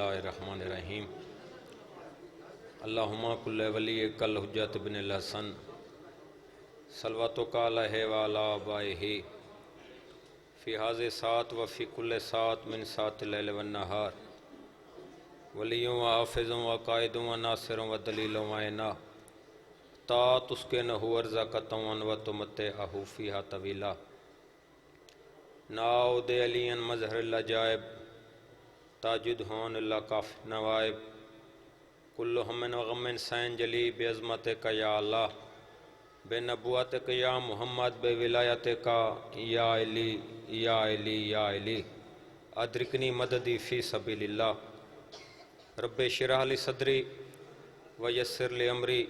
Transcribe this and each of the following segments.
اللہ الرحمن الرحیم اللہم کل ولی کل حجت بن الحسن صلواتک علیہ وعلی آبائہ فی ہذہ ساعت و فی کل ساعت من ساعت اللیل والنہار ولی و حافظ و قائد و ناصر و دلیل و عینا تا تسکنہ ارزقہ و تمتعہ فیہا طویلا ناؤد علی مظہر العجائب تاجد ہون اللہ کاف نوائب کل ہم و غم سین جلی بے عظمتک یا اللہ بے نبوتک یا محمد بے ولایتک یا علی یا علی یا علی ادرکنی مددی فی سبیل اللہ رب اشرح لی صدری ویسر لی امری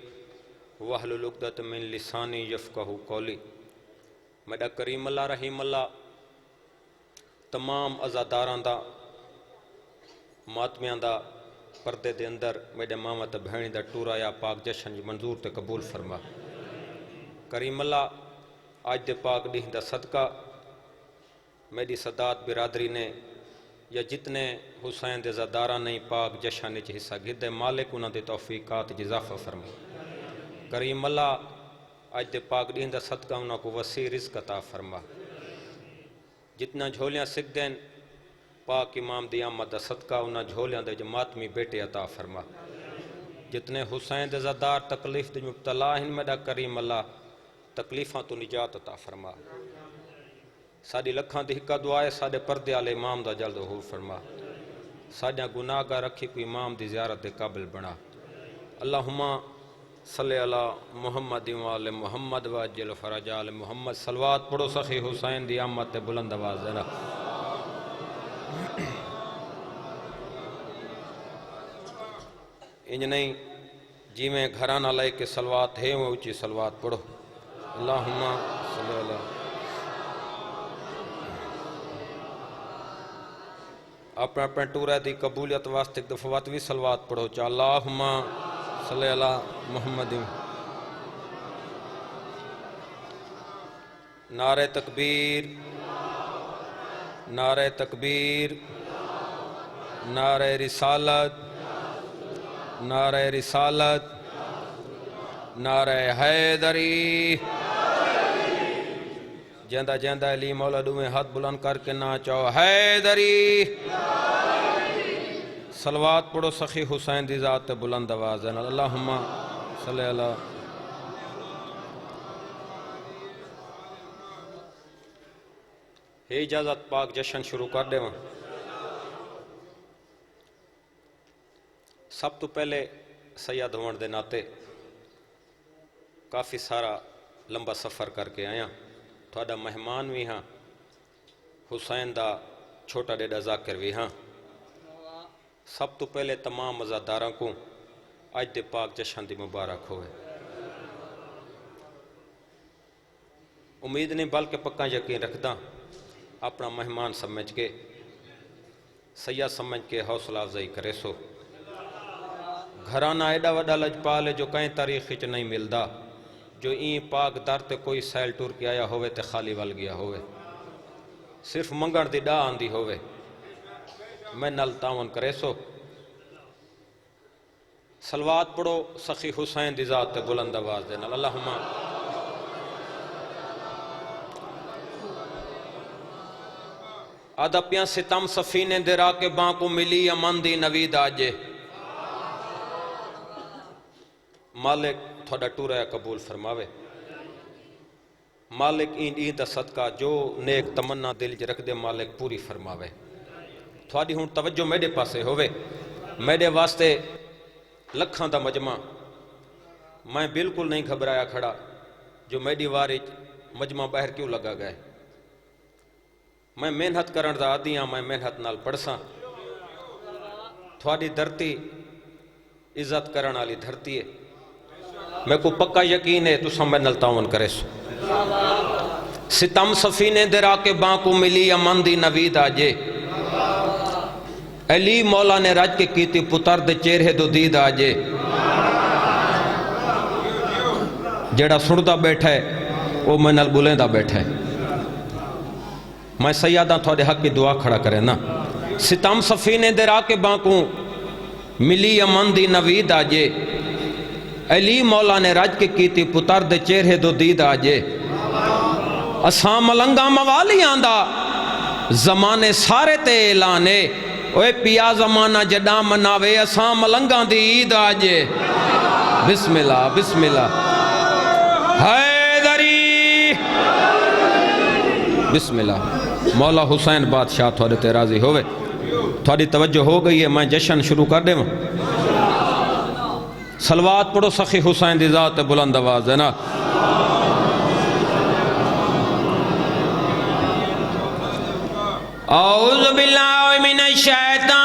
واحلل عقدۃ من لسانی یفقہوا قولی۔ میرا کریم اللہ رحیم اللہ تمام عزاداراں دا ماتمیاں دا پردے دے اندر میرے ماما تے بہنی دا ٹورا یا پاک جشن جی منظور تے قبول فرما۔ کریم اللہ آج دے پاک ڈیہ دا صدقہ میری سادات برادری نے یا جتنے حسین دے زاداراں نے پاک جشن وچ حصہ گھدے مالک انہاں دے توفیقات وچ اضافہ فرما۔ کریم اللہ آج دے پاک ڈیہ دا صدقہ انہاں کو وسیع رزق عطا فرما۔ جتنا جھولیاں سکھ دین پاک امام دی آمد دا صدقہ انہاں جھولیاں دے جماعتمی بیٹے عطا فرما۔ جتنے حسین دے زادار تکلیف دے مبتلا ہیں میرا کریم اللہ تکلیفاں تو نجات عطا فرما۔ ساڈی لکھاں دی ہکا دعا ہے ساڈے پردے والے امام دا جلد ظہور فرما۔ ساڈیاں گناہگار رکھی کوئی امام دی زیارت دے قابل بنا۔ اللہم صلی علی محمد و آل محمد وعجل فرج آل محمد۔ صلوات پڑھو سخی حسین دی آمد تے بلند آواز دینا۔ انج نہیں جی میں گھرانہ لائے کے صلوات ہے وہ اچھی صلوات پڑھو۔ اللہم صلی علی اپنے اپنے ٹورہ دی قبولیت واسطے ایک دفعات بھی صلوات پڑھو چاہ اللہم صلی علی محمد۔ نعرہ تکبیر نعرہ تکبیر نعرہ رسالت نعرہ رسالت نعرہ حیدری۔ جیندہ جیندہ علی مولا دویں ہاتھ بلند کر کے ناچو حیدری۔ صلوات پڑھو سخی حسین دی ذات بلند آواز ہے اللہم صلی اللہ۔ ہے اجازت پاک جشن شروع کر دے وہاں۔ سب تو پہلے سید ہون دے ناتے کافی سارا لمبا سفر کر کے آیا تھوڑا مہمان بھی ہاں حسین دا چھوٹا ڈیڈا ذاکر بھی ہاں۔ سب تو پہلے تمام مزاداراں کو آج دے پاک جشن دی مبارک ہوئے۔ امید نہیں بلکہ پکا یقین رکھدا اپنا مہمان سمجھ کے سیاح سمجھ کے حوصلہ افزائی کرے سو۔ گھرانہ ایڈا وڈا لجپال ہے جو کہیں تاریخ وچ نہیں ملدا جو این پاک در تے کوئی سیل ٹور کے آیا ہوئے تے خالی ول گیا ہوئے صرف منگن دی ڈا آندی ہوئے میں نل تعاون کرے سو۔ صلوات پڑھو سخی حسین دی ذات تے بلند آواز دینا اللہم ادپیاں ستم سفینے دے راکے باں کو ملی امن دی نوید آجے۔ مالک تھوڑا ٹورہ قبول فرماوے۔ مالک این دا صدقہ جو نیک تمنا دل ج رکھ دے مالک پوری فرماوے۔ تھوڑی ہون توجہ میرے پاسے ہوئے میرے واسطے لکھاں دا مجمع میں بالکل نہیں گھبرایا کھڑا جو میری وارج مجمع باہر کیوں لگا گئے۔ میں محنت کرن دا آدھی ہاں میں محنت نال پڑھساں۔ تھوڑی دھرتی عزت کرن والی دھرتی ہے میں کو پکا یقین ہے تو سمجھ نال تعاون کرے سو۔ ستم سفینے درا کے باں کو ملی امن دی نوید آجے۔ علی مولا نے رج کے کیتی پتر دے چہرے دو دید آجے۔ جیڑا سنتا بیٹھا ہے وہ میں نال بولیں دا بیٹھا ہے۔ میں سیادہ تھوڑے حق کی دعا کھڑا کرے نا۔ ستم سفینے دے راکے بانکوں ملی امن دی نوید آجے علی مولا نے رج کے کیتی پتر دے چہرے دو دید آجے اساں ملنگا موالیاں دا زمانے سارے تے اعلانے اوے پیا زمانہ جڈا مناوے اساں ملنگا دی عید آجے بسم اللہ بسم اللہ حیدری بسم اللہ مولا حسین بادشاہ تھوڑے تے راضی ہوئے تھوڑی توجہ ہو گئی ہے میں جشن شروع کر دے صلوات پڑھو سخی حسین دی ذات بلند آواز ہے نا اعوذ باللہ من الشیطان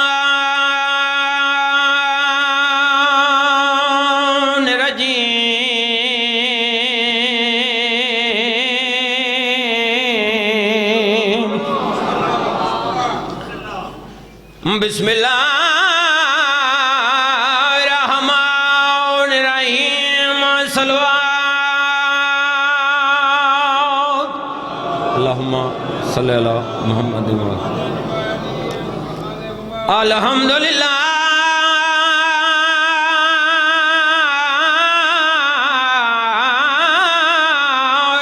الرجیم بسم اللہ اللہم صلی اللہ محمد الحمدللہ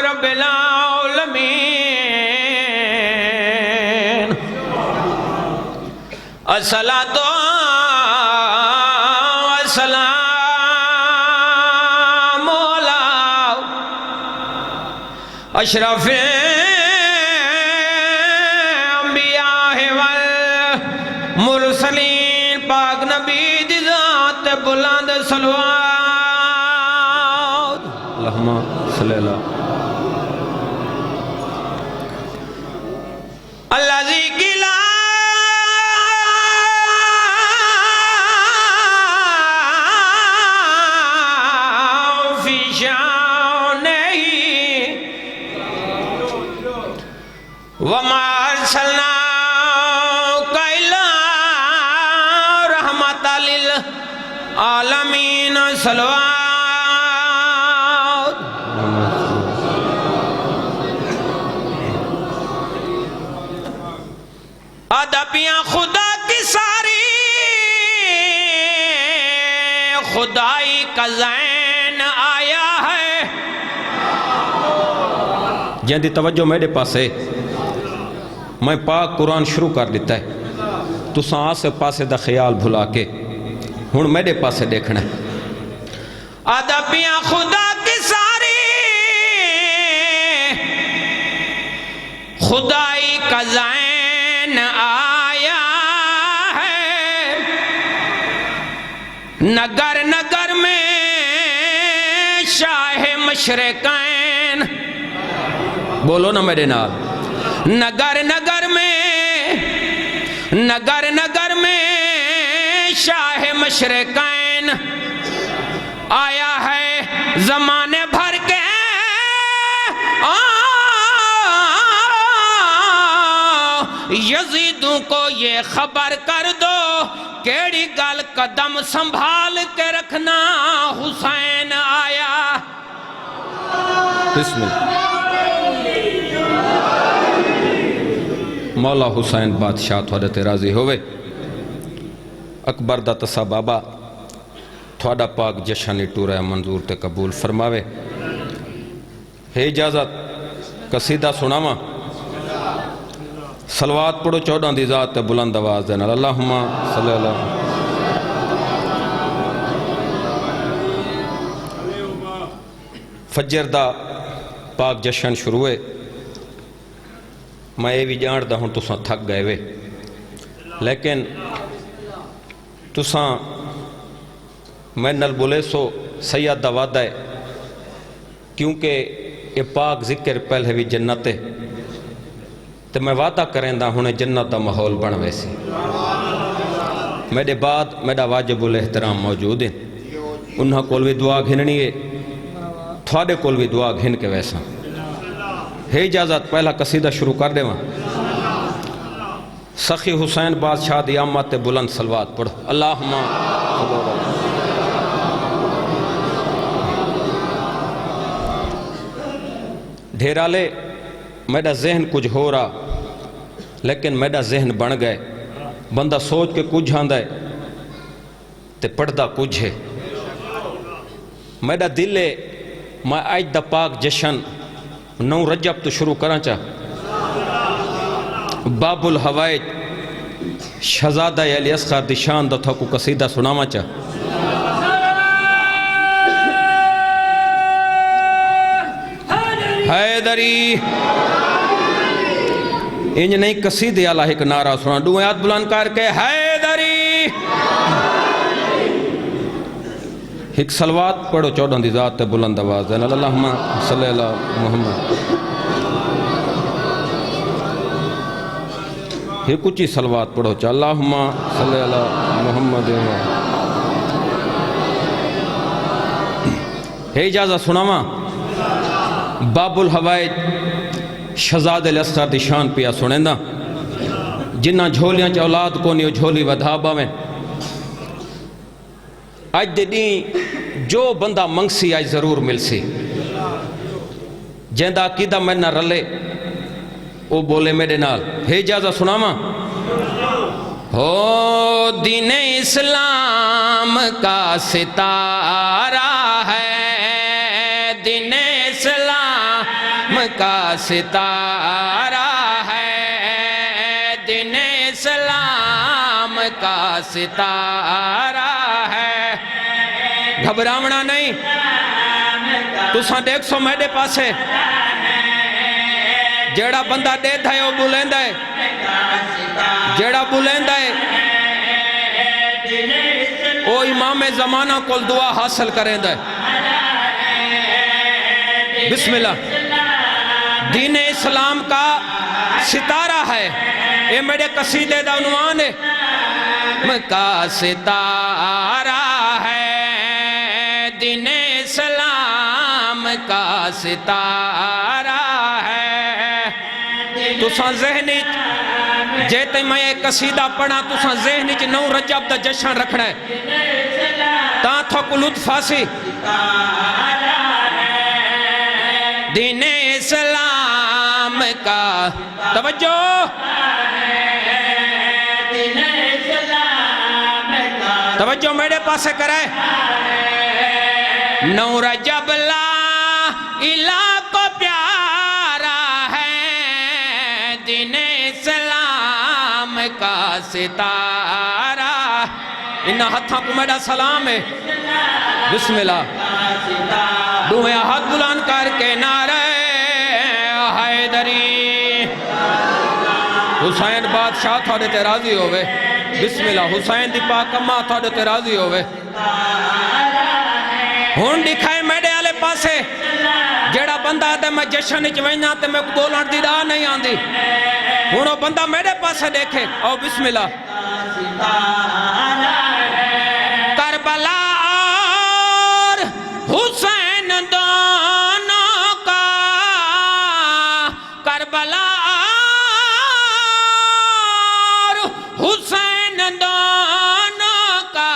رب العالمین الصلاۃ والسلام علی اشرف مرسلین پاک نبی دی ذات بلند صلوات اللہم صلی اللہ الذی قلا فی شانہ وما ارسلنا عالمین صلوات ادبیاں خدا کی ساری خدائی کا زین آیا ہے جن دی توجہ میرے پاس ہے میں پاک قرآن شروع کر دیتا ہے تو ساں آسے پاسے دا خیال بھلا کے ہون میرے پاسے دیکھنا ہے ادبیاں خدا کی ساری خدائی کا زین آیا ہے نگر نگر میں شاہ مشرقین بولو نا میرے نال نگر نگر میں شاہ مشرقین آیا ہے زمانے بھر کے یزیدوں کو یہ خبر کر دو کیڑی گل قدم سنبھال کے رکھنا حسین آیا بسم اللہ مولا حسین بادشاہ تھوڑے تے راضی ہوئے اکبر دا تسا بابا تھوڑا پاک جشنی ٹورہ منظور تے قبول فرماوے ہے اجازت قصیدہ سناواں صلوات پڑھو 14 دی ذات تے بلند آواز دینا اللہم صلی اللہ فجر دا پاک جشن شروع ہے میں یہ بھی جانتا ہوں تساں تھک گئے وے لیکن تساں میں نل بولے سو سید دا وعدہ ہے کیونکہ یہ پاک ذکر پہلے بھی جنت ہے تو میں وعدہ کریں دا ہوں جنت دا ماحول بن ویسی میرے بعد میرا واجب الاحترام موجود ہے انہاں کول بھی دعا گھننی ہے تھوڑے کول بھی دعا گھن کے ویسا ہے اجازت پہلا قصیدہ شروع کر دے سخی حسین بادشاہ دی آمد بلند صلوات پڑھو اللہم ڈھیرالے میرا ذہن کچھ ہو رہا لیکن میرا ذہن بن گئے بندہ سوچ کے کچھ آندہ ہے تے پڑھدا کچھ ہے میرا دل ہے میں آج دا پاک جشن 9 رجب تو شروع کرنا چاہ باب الحوائج شہزادہ علی اصغر دی شان دا تھا کو قصیدہ سناما چاہ حیدری انج نہیں قصیدے اللہ ایک نعرہ سنا دو ہاتھ بلند کر کے حیدری ایک صلوات پڑھو 14 دی ذات تے بلند آواز ہے اللہم صلی اللہ محمد ایک کچھ صلوات پڑھو چاہ اللہم صلی اللہ محمد ہے اجازہ سناما باب الحوائج شہزاد الاصغر دی شان پیا سنیں دا جنہ جھولیاں چا اولاد کو نیو جھولی ودھابا میں آج دیں جو بندہ منگسی آج ضرور مل سی جیندہ عقیدہ میں نہ رلے وہ بولے میرے نال ہے اجازہ سناما ہو دین اسلام کا ستارہ ہے دین اسلام کا ستارہ ہے دین اسلام کا ستارہ ہے گھبراونا نہیں تو ساں دیکھ سو میرے پاسے جیڑا بندہ دے تھا وہ بولیندا ہے جیڑا بولیندا ہے وہ امام زمانہ کول دعا حاصل کریندا ہے بسم اللہ دین اسلام کا ستارہ ہے یہ میرے قصیدے دا عنوان ہے کا ستارہ ہے دین اسلام کا ستارہ ہے تو ساں ذہنی جیتے میں ایک قصیدہ پڑھا تو ساں ذہنی 9 رجب دا جشن رکھنا ہے تاں تھا کو لطف آسی دین اسلام کا توجہ توجہ میرے پاس کرائے 9 رجب لا الہ کو پیارا ہے دین اسلام کا ستارہ انہا ہتھاں کو میرا سلام ہے بسم اللہ دوہیں ہاتھ بلند کر کے نعرہ حیدری حسین بادشاہ تھوڑے تے راضی ہوئے بسم اللہ حسین دی پاک اماں تھوڑے تے راضی ہوئے ہون دکھائے میڈے آلے پاسے جیڑا بندہ آدھے میں جشن چوئینا تے میں بولان دی راہ نہیں آندی ہونو بندہ میڈے پاسے دیکھے او بسم اللہ کربلا اور حسین دونوں کا کربلا اور حسین دونوں کا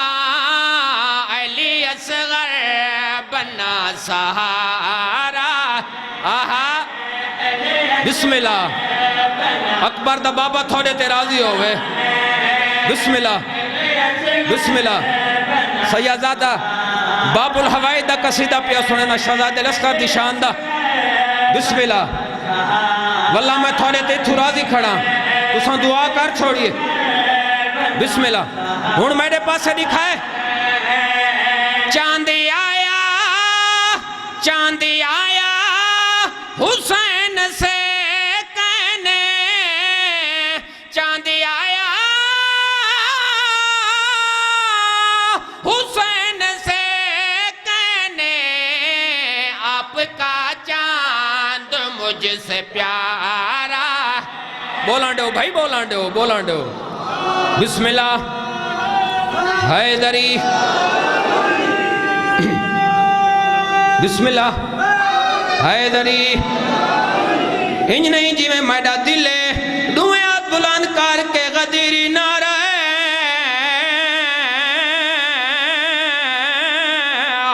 علی اصغر بنا سہارا آہا بسم اللہ اکبر دا بابا تھوڑے تے راضی ہوئے بسم اللہ بسم اللہ سیدزادہ باب الحوائج دا قصیدہ پیا سنینا شہزاد الاصغر دی شان دا بسم اللہ واللہ میں تھوڑے تے تھو راضی کھڑا تو ساں دعا کر چھوڑیے بسم اللہ ہون میرے پاسے دکھائے چاندی آیا حسین سے کہنے چاندی آیا حسین سے کہنے آپ کا چاند مجھ سے پیارا بولان دو بھائی بولان دو بسم اللہ حیدری بسم اللہ حیدری انج نہیں جی میں میڈا دلے دوئے ہاتھ بلند کر کے غدیری نعرہ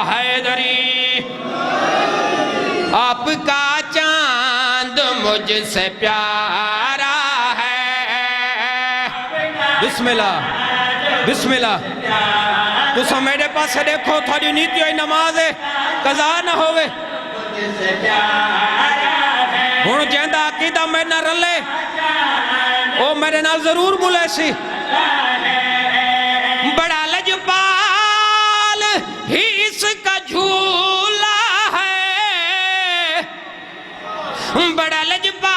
حیدری آپ کا چاند مجھ سے پیارا ہے بسم اللہ تو سا میرے پاس دیکھو تھوڑی نیتی ہوئی نماز ہے قضا نہ ہوئے ہون جہندہ عقیدہ میں نہ رلے او میرے نال ضرور بولے سی بڑا لجپال ہی اس کا جھولا ہے بڑا لجپال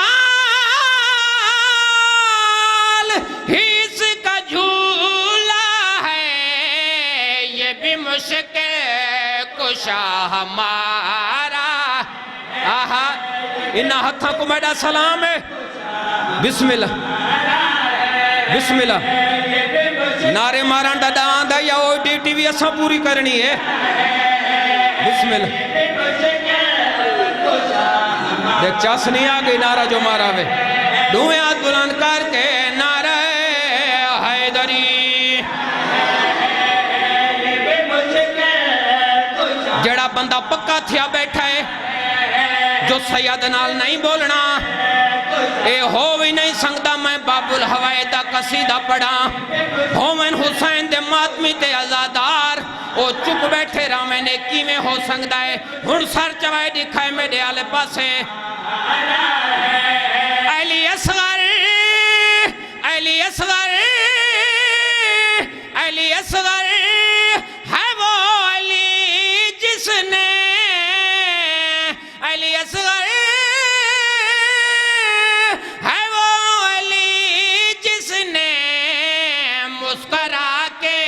ہی اس کا جھولا ہے یہ بھی مشکل کشا ہمارا آہا انہا ہتھاں کو میڈا سلام ہے بسم اللہ بسم اللہ نعرے ماران دا دان دا یا او ڈی ٹی وی اساں پوری کرنی ہے بسم اللہ دیکھ چاس نہیں آگئی نعرہ جو مارا ہوئے دوئے ہاتھ بلند کر کے نعرہ حیدری جڑا بندہ پکا تھیا بیٹھا ہے جو سید نال نہیں بولنا اے ہووی نہیں سنگدہ میں باب الہوائے دا قصیدہ پڑھا ہومن حسین دے ماتمی تے ازادار او چک بیٹھے رامے نے کی میں ہو سنگدہ ہے ہن سر چوائے دکھائے میرے آلے پاسے علی اصغر علی اصغر علی اصغر ہے وہ علی جس نے علی اصغر ہے وہ علی جس نے مسکرا کے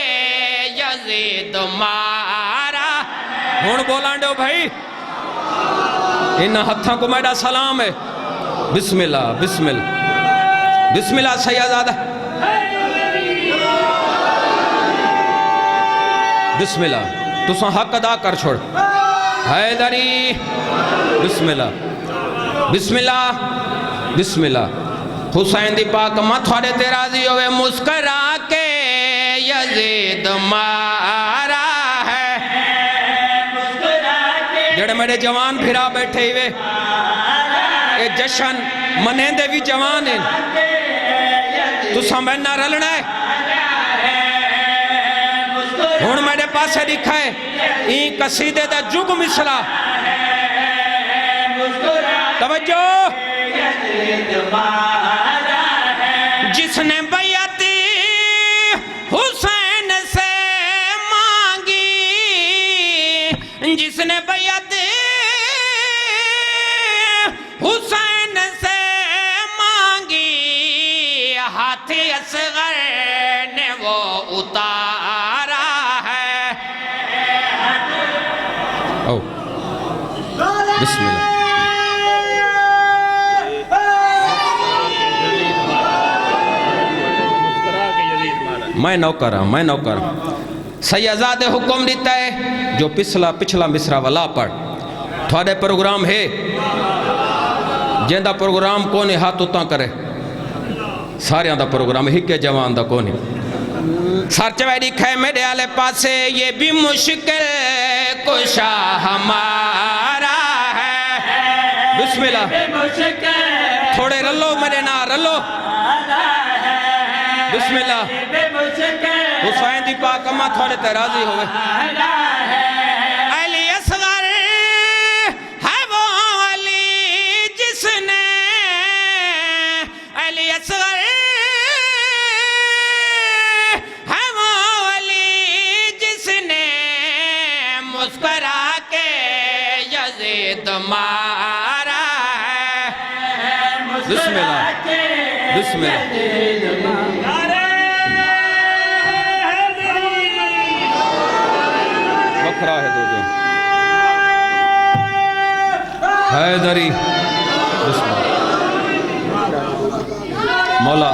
یزید مارا ہون بولان دو بھائی ان ہتھاں کو میڈا سلام ہے بسم اللہ بسم اللہ بسم اللہ سیدادہ بسم اللہ تو سن حق ادا کر چھوڑ حیدری بسم اللہ بسم اللہ بسم اللہ حسین دی پاک متھوڑے تیرازی ہوئے مسکرا کے یزید مارا ہے جڑے میرے جوان پھرا بیٹھے ہوئے اے جشن منیں دے بھی جوان ہیں تو سمجھ نہ رلنا ہے ہون میرے پاس دکھائے این قصیدے دا جگ مصرع توجہ جس نے بیعت حسین سے مانگی جس نے بیعت حسین سے مانگی ہاتھ اصغر نے وہ اتارا ہے او بسم اللہ میں نوکر سیدزاد حکم دیتا ہے جو پچھلا مصرع والا پڑھ تھوڑے پروگرام ہے جیندہ پروگرام کونے ہاتھ اتاں کرے سارے آندہ پروگرام ہی کے جوان دا کونے سار چوائے دکھائے میرے آلے پاسے یہ بھی مشکل کشا ہمارا ہے بسم اللہ تھوڑے رلو میرے نا رلو بسم اللہ حسین دی پاک اماں تھوڑے تیرازی ہوئے علی اصغر ہے وہ علی جس نے علی اصغر ہے وہ علی جس نے مسکرا کے یزید مارا ہے بسم اللہ بسم اللہ وکھرا ہے دو جو حیدری بسم اللہ مولا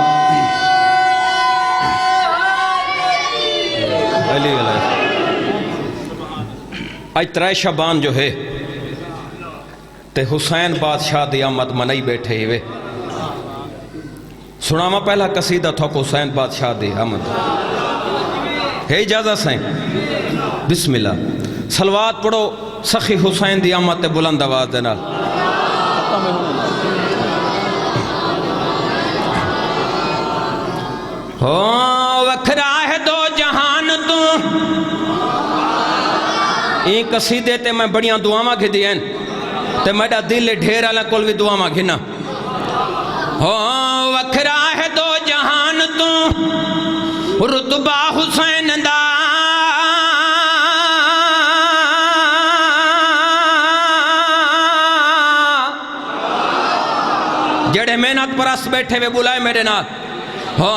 علی علیہ آج ترائے شبان جو ہے تے حسین بادشاہ دی آمد منائی بیٹھے ہوئے سناما پہلا قصیدہ تھا کہ حسین بادشاہ دی آمد ہے اجازت سائیں بسم اللہ صلوات پڑھو سخی حسین دی آمد تے بلند آواز دینا وکھرا ہے دو جہان تو این قصیدے تے میں بڑیاں دعاواں گھی دیں تے میڈا دل ڈھیر والا کول بھی دعاواں گھنا ہو وکھرا ہے دو جہان تو رتبہ حسین دا جڑے محنت پرست بیٹھے ہوئے بلائے میرے نال ہو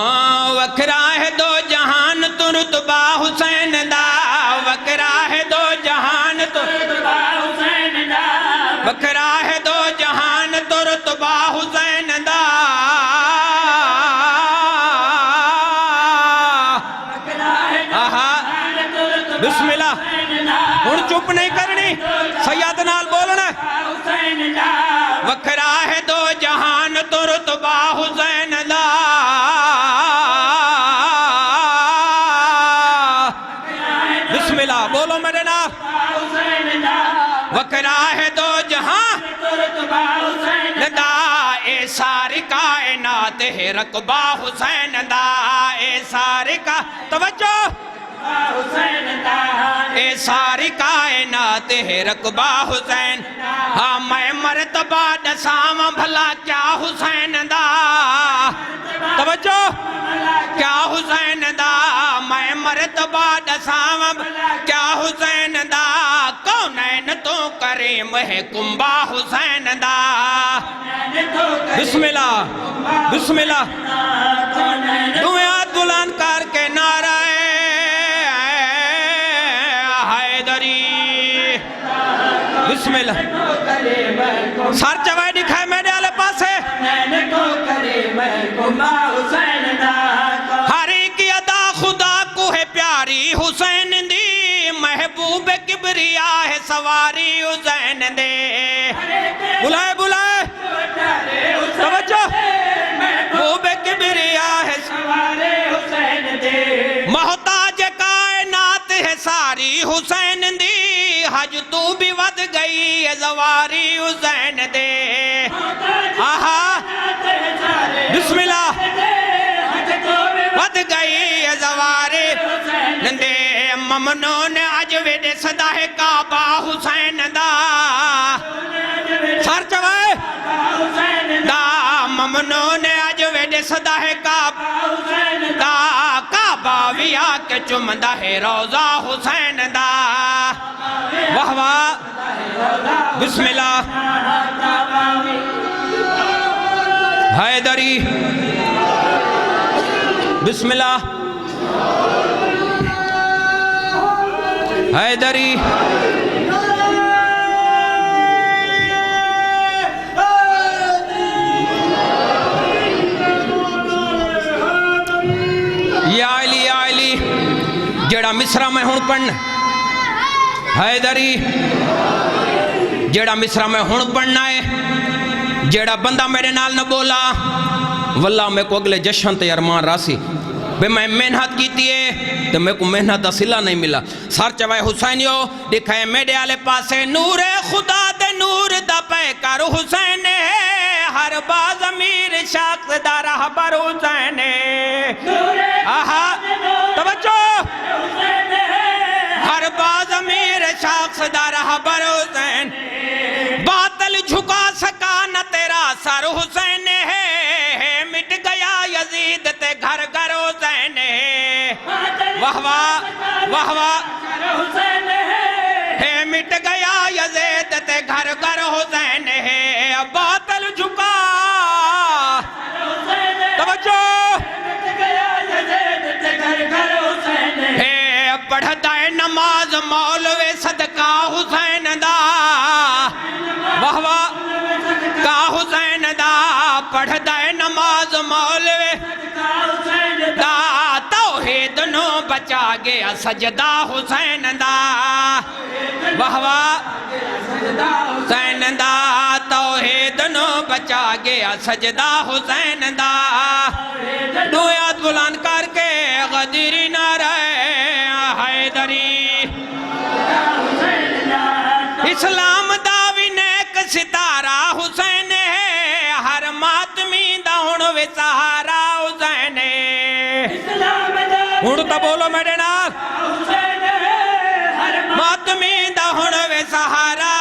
وکھرا ہے دو جہان تو رتبہ حسین دا وکھرا ہے دو جہان تو رتبہ حسین دا وکھرا ہے دو جہان تو رتبہ حسین دا بسم اللہ ہن چپ نہیں کرنی سید نال بولنا وکھرا ہے دو جہان تو رتبہ حسین دا بسم اللہ بولو میرے نال وکھرا ہے دو جہان تو رتبہ حسین دا اے ساری کائنات ہے رقبہ حسین دا اے ساری کا توجہ اے ساری کائنات ہے رقبہ حسین ہاں میں مرتبہ دسام بھلا کیا حسین دا توجہ کیا حسین دا میں مرتبہ دسام کیا حسین دا کونین تو کریم ہے کنبہ حسین دا بسم اللہ بسم اللہ دعات بلند کر کے نعرہ بسم اللہ سار چوائے دکھائے میرے آلے پاس ہے ہر ایک ادا خدا کو ہے پیاری حسین دی محبوب کبریا ہے سواری حسین دے بلائے بلائے توجہ محبوب کبریا ہے سواری حسین دے محتاج کائنات ہے ساری حسین دی حج تو بھی ود گئی ہے زواری حسین دے آہا بسم اللہ ود گئی ہے زواری حسین دے ممنون عجوید صدا ہے کعبہ حسین دا سار چوائے دا ممنون عجوید صدا ہے کعبہ دا کعبہ ویا کے چمدہ ہے روضہ حسین دا واہ واہ بسم اللہ حیدری بسم اللہ حیدری یا علی جڑا مصرہ میں ہون پڑھنا حیدری جیڑا مصرہ میں ہون پڑھنا ہے جیڑا بندہ میرے نال نہ بولا واللہ میں کو اگلے جشن تے ارمان راسی بے میں محنت کیتی ہے تو میں کو محنت دا صلہ نہیں ملا سار چوائے حسینیو دکھائے میرے آلے پاسے نور خدا دے نور دا پے کر حسین ہر باز امیر شاخ دا رہبر حسین آہا توجہ ہر باز امیر شاخ دا رہبر حسین باطل جھکا سکا نہ تیرا سر حسین ہے مٹ گیا یزید تے گھر گھر حسین واہ واہ واہ واہ ہے مٹ گیا یزید تے گھر گھر حسین ہے باطل جھکا توجہ ہے پڑھتا ہے نماز مولوی صدقہ حسین دا واہ واہ کا حسین دا پڑھتا ہے نماز مولوی دا توحید نو بچا گیا سجدہ حسین دا واہ واہ حسین دا توحید نو بچا گیا سجدہ حسین دا دعات بلند کر کے غدری نہ رہے حیدری اسلام داوی نیک ستارہ حسین ہے ہر ماتمی داؤن وی سہارا حسین ہے اڑتا بولو میرے نال ماتمی سہارا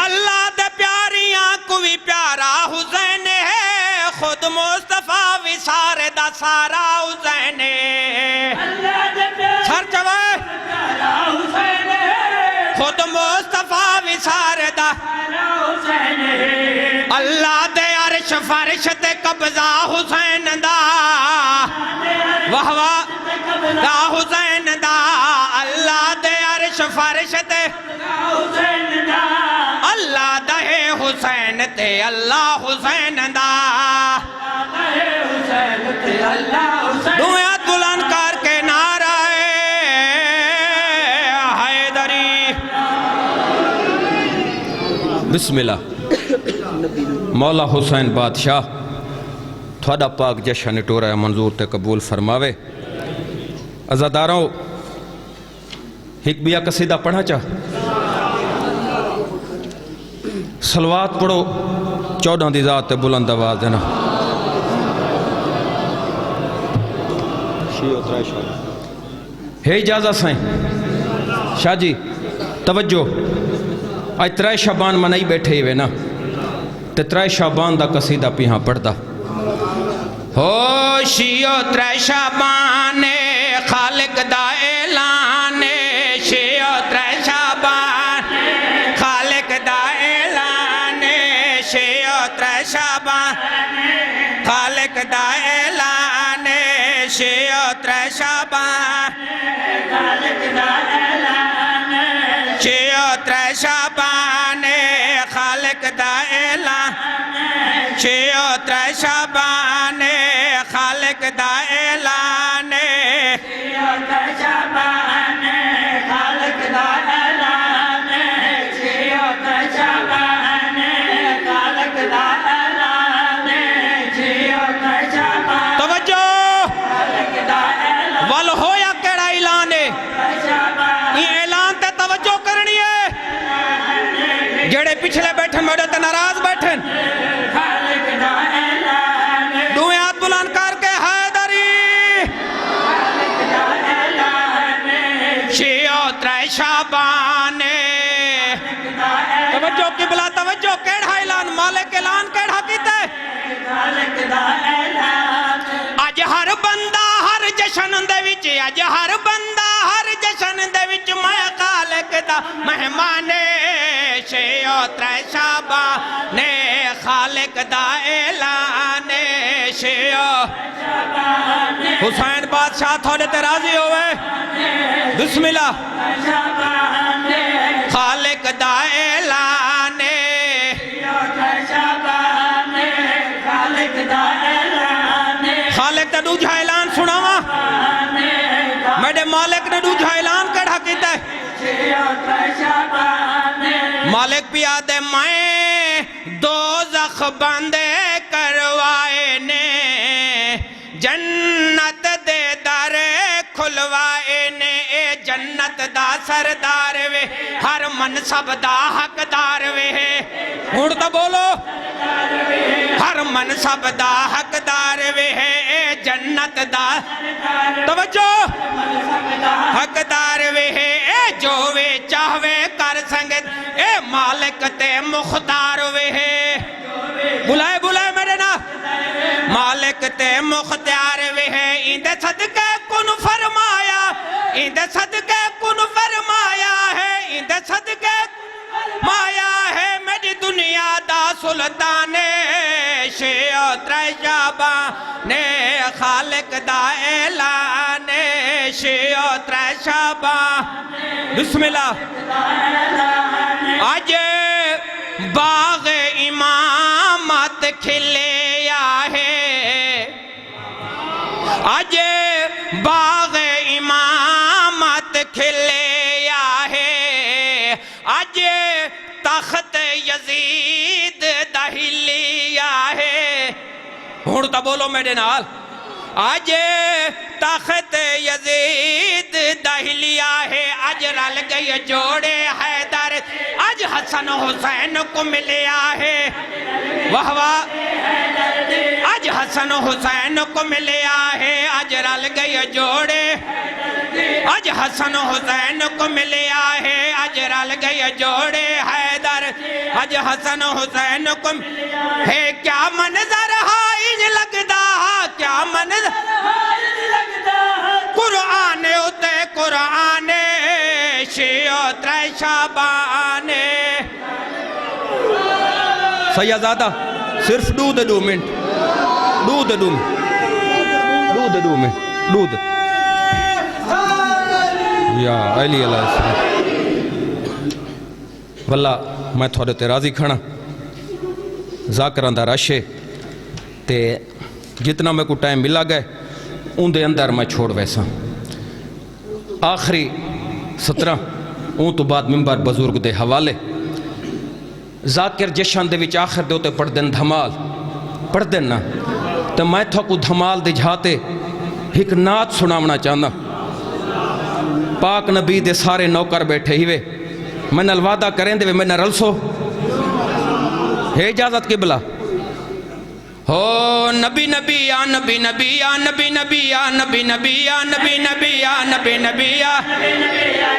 اللہ دے پیاریاں کو بھی پیارا حسین ہے خود مصطفیٰ وسار دا سارا حسین ہے سر چوائے خود مصطفیٰ وسار دا اللہ دے عرش فرش تے قبضہ حسین دا واہ واہ دا حسین دا اللہ دے عرش فرش تے اللہ دا ہے حسین تے اللہ حسین دا دعایت بلند کر کے نعرہ حیدری بسم اللہ مولا حسین بادشاہ تھوڑا پاک جشن ٹورا منظور تے قبول فرماوے عزاداراں ایک بیا قصیدہ پڑھا چاہ صلوات پڑھو 14 دی ذات تے بلند آواز دینا ہے اجازت سائیں شاہ جی توجہ آج 3 شعبان منائی بیٹھے ہوئے نا تے 3 شعبان دا قصیدہ پیہاں پڑھتا ہوشیو 3 شعبان خالق دا اعلان شیو 3 شعبان خالق دا اعلان شیو 3 شعبان خالق دا اعلان شیو 3 شعبان خالق دا اعلان شیو 3 شعبان خالق دا اعلان شیو 3 شعبان خالق دا اعلان شیو 3 شعبان خالق دا اعلان شیو 3 شعبان خالق دا اعلان شیو 3 شعبان توجہ وال ہویا کیڑا اعلان ہے یہ اعلان تے توجہ کرنی ہے جڑے پچھلے بیٹھن میڈے تے ناراض بیٹھن دعایت بلند کر کے حیدری شیو 3 شعبان توجہ قبلہ توجہ کیڑا اعلان مالک اعلان کیڑا کیتے اج ہر بندہ ہر جشن دے وچ اج ہر بندہ ہر جشن دے وچ میں خالق دا مہمان شیو 3 شعبان خالق دا اعلان شیو حسین بادشاہ تھوڑے تے راضی ہوئے بسم اللہ خالق دا اعلان خالق تے دوجھا اعلان سناوا میڈے مالک نے دوجھا اعلان کڑھا کیتا ہے مالک پیا دے میں دوزخ بندے کروائے نے جنت دے در کھلوائے نے اے جنت دا سردار وے ہر منصب دا حقدار وے ہون تا بولو ہر منصب دا حقدار وے اے جنت دا توجہ حقدار وے اے جو وے چاہوے کر سنگت اے مالک تے مختار وے بلائے بلائے میرے نا مالک تے مختار وے اندے صدقے کن فرمایا اندے صدقے کن فرمایا ہے اندے صدقے مایا ہے میری دنیا دا سلطان شیو 3 شعبان خالق دا اعلان شیو 3 شعبان بسم اللہ آج باغ امامت کھلے آئے آج باغ امامت کھلے آئے آج تخت یزید دہلی آئے ہون تا بولو میرے نال آج تخت یزید دہلیا ہے آج رل گئی جوڑے حیدر آج حسن حسین کو ملیا ہے واہ واہ آج حسن حسین کو ملیا ہے آج رل گئی جوڑے اج حسن حسین کو ملیا ہے اج رل گئے جوڑے حیدر اج حسن حسین کو ہے کیا منظر ہائج لگدا کیا منظر قرآن اتے قرآن شیعہ ترے شابانے سیدزادہ صرف دو منٹ دو منٹ یا علی علیہ السلام واللہ میں تھوڑے تے راضی کھڑا ذاکران دا رشے تے جتنا میں کو ٹائم ملا گئے ان دے اندر میں چھوڑ ویسا آخری 17 ان تو بعد ممبر بزرگ دے حوالے ذاکر جشن دے وچ آخر دے ہوتے پڑھ دن دھمال پڑھ دن نا تو میں تھا کو دھمال دے جھاتے ایک نعت سناونا چاہنا پاک نبی دے سارے نوکر بیٹھے ہی وے میں نل وعدہ کریں دے میں نہ رلسو ہے اجازت قبلہ ہو نبی نبی یا نبی نبی یا نبی نبی یا نبی نبی یا نبی نبی یا نبی نبی یا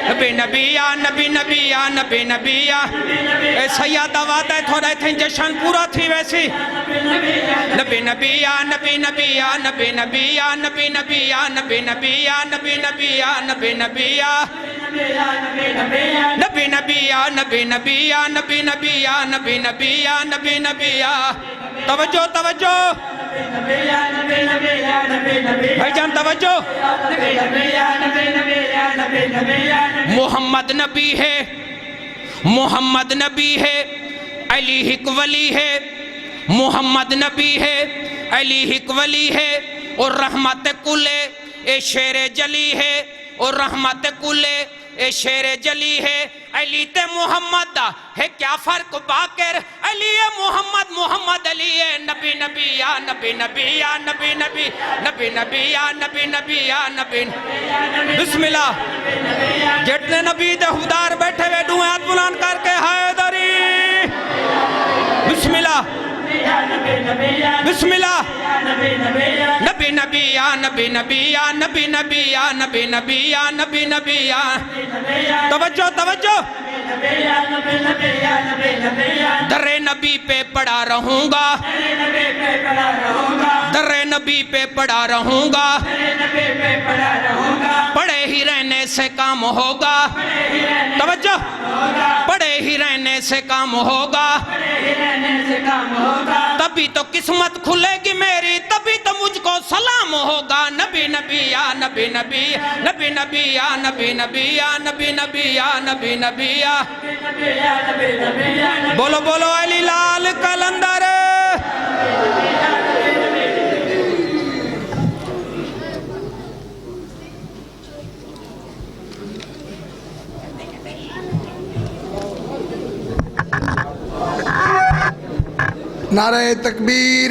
نبی نبی یا نبی نبی یا نبی نبی یا اے سیادہ وعدہ تھوڑا تھے جشن پورا تھی ویسی نبی نبی یا نبی نبی یا نبی نبی یا نبی نبی یا نبی نبی یا نبی نبی یا نبی نبی یا نبی نبی یا نبی نبی یا نبی نبی یا نبی نبی یا نبی نبی یا توجہ توجہ بھائی جان توجہ محمد نبی ہے محمد نبی ہے علی ایک ولی ہے محمد نبی ہے علی ایک ولی ہے اور رحمت کلے اے شیر جلی ہے اور رحمت کلے اے شیر جلی ہے علی تے محمد دا ہے کیا فرق باکر علی محمد محمد علی نبی نبی یا نبی نبی یا نبی نبی نبی نبی یا نبی نبی یا نبی بسم اللہ جتنے نبی دے خودار بیٹھے ہوئے دعائیں ہاتھ بلند کر کے حیدری بسم اللہ بسم اللہ نبی نبی یا نبی نبی یا نبی نبی یا نبی نبی یا نبی نبی یا توجہ توجہ در نبی پہ پڑا رہوں گا در نبی پہ پڑا رہوں گا پڑے ہی رہنے سے کام ہوگا توجہ پڑے ہی رہنے سے کام ہوگا تبھی تو قسمت کھلے گی میری تبھی تو مجھ کو سلام ہوگا نبی نبی یا نبی نبی نبی نبی یا نبی نبی یا نبی نبی یا نبی نبی یا بولو بولو علی لال کلندر نعرہ تکبیر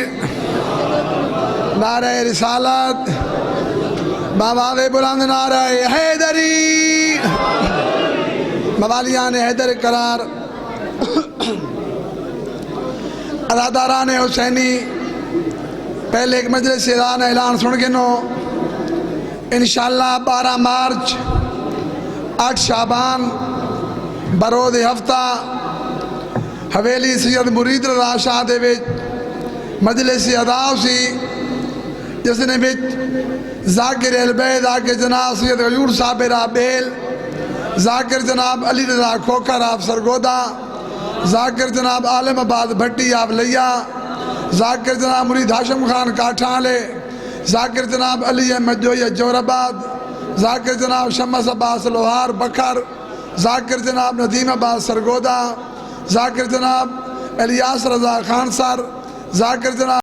نعرہ رسالت بابا بلند نعرہ حیدری موالیان حیدر قرار اداداران حسینی پہلے ایک مجلس اعلان سن گنو انشاءاللہ 12 مارچ 8 شعبان برود ہفتہ حویلی سید مرید رضا شاہ دے وچ مجلس ادا سی جس نے وچ ذاکر البید آکے جناب سید غیور صاحب رابیل ذاکر جناب علی رضا کھوکر آپ سرگودا ذاکر جناب عالم آباد بھٹی آپ لیا ذاکر جناب مرید ہاشم خان کاٹھالے ذاکر جناب علی احمد جوئی جور آباد ذاکر جناب شمس عباس لوہار بکھر ذاکر جناب ندیم آباد سرگودا ذاکر جناب الیاس رضا خان سر ذاکر جناب